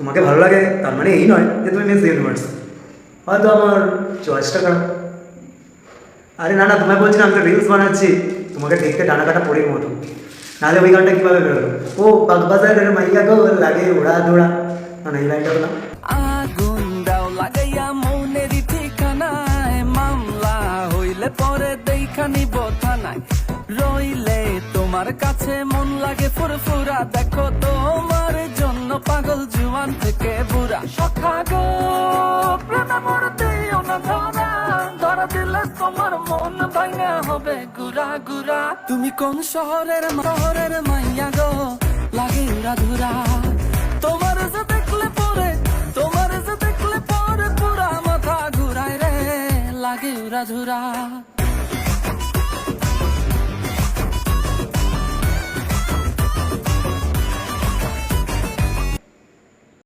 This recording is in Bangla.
তোমাকে ভালো লাগে তার মানে এই নয় যে তুমি মিস ইউনিভার্স। হয়তো আমার চয়েসটা খারাপ। আরে না না, তোমায় বলছি না, আমি তো রিলস বানাচ্ছি তোমাকে দেখতে ডানা কাটা পড়ির মতো। নাহলে ওই গানটা কীভাবে বেরোলো? ও বাগবাজারের মাইয়া গো লাগে ওড়া দোড়া, না এই লাইনটা না। আগুন দাও লাগাইয়া মৌনেরই ঠিকানায়, মামলা হইলে পরে দেখা নিব থানায়। রইলে তোমার কাছে মন লাগে ফুরফুরা, দেখো তোমার জন্য পাগল জুয়ান থেকে বুড়া। সখা গো প্রেমে মরতে না ধরা, ধরা দিলে তোমার মন ভাঙা হবে গুড়া গুড়া। তুমি কোন শহরের মাইয়া গো লাগে উড়া ধুরা, তোমার যে দেখলে পরে পুরা মাথা ঘুরায় রে লাগে উড়া ধুরা।